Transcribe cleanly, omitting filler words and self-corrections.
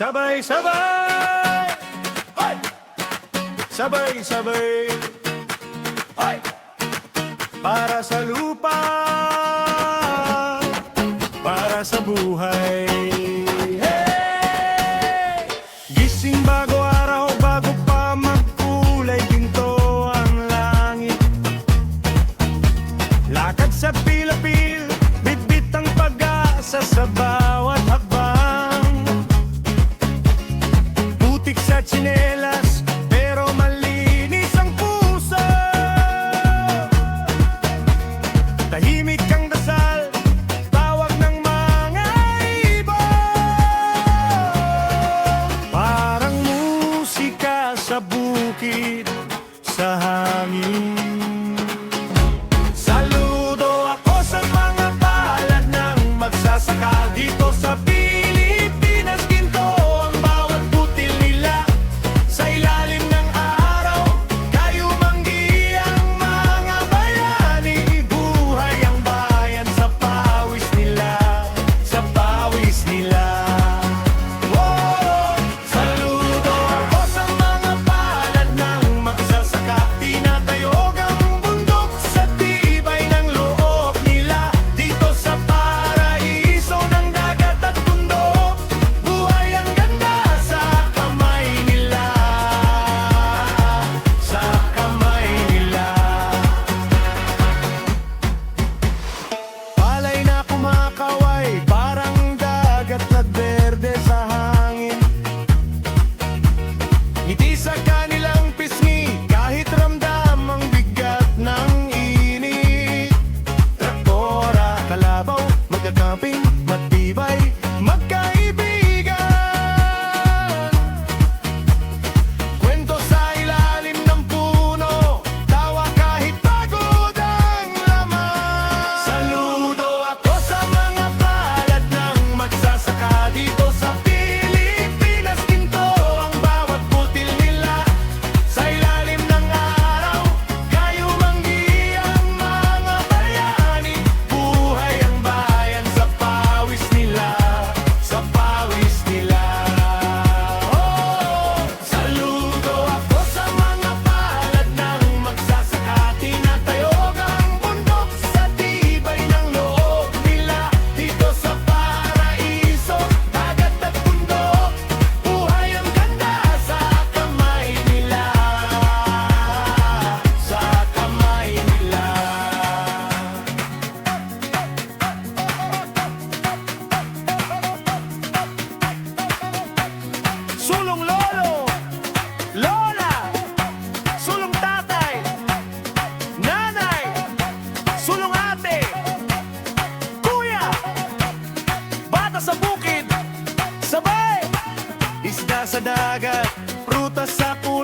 Sabay-sabay, ay! Sabay-sabay, ay! Para sa lupa, para sa buhay. Hey! Gising bago araw, bago pa magkulay ginto ang langit. Lakad sa pilapil, bitbit ang pag-asa sa bawat hakbang. Putik sa tsinelas, pero malinis ang puso. Tahimik ang dasal, tawag ng mga ibon. Parang musika sa bukid, sa hangin. Saludo ako sa mga palad ng magsasaka dito sa Pilipinas. Ginto ang bawat butil nila sa ilalim ng araw. Kayo manggi ang mga bayani, buhay ang bayan sa pawis nila, sa pawis nila. Oh, saludo ako sa mga palad ng magsasaka. Tinatayog ang bundok sa tibay ng loob nila. Dito sa paraiso ng dagat at bundok, buhay ang ganda sa kamay nila, sa kamay nila. Palay na kumakaway, parang dagat na berde sa hangin. Ngiti sa kanilang pisngi, kahit ramdam ang bigat ng init. Traktora, kalabaw, magkakamping, matibay, magkaibigan. Kwento sa ilalim ng puno, tawa kahit pagod ang laman. Saludo ako sa mga palad ng magsasaka dito sa Pilipinas. Ginto ang bawat butil nila sa ilalim ng araw. Kayo manggi ang mga bayani, buhay ang bayan sa pawis nila, sa pawis nila. Oh, saludo ako sa mga palad ng magsasaka. Tinatayog ang bundok sa tibay ng loob nila. Dito sa paraiso, dagat at bundok, buhay ang ganda sa kamay nila, sa kamay nila. Sulong lolo, lola, sulong tatay, nanay, sulong ate, kuya, bata sa bukid, sabay, isda sa dagat, prutas sa puno.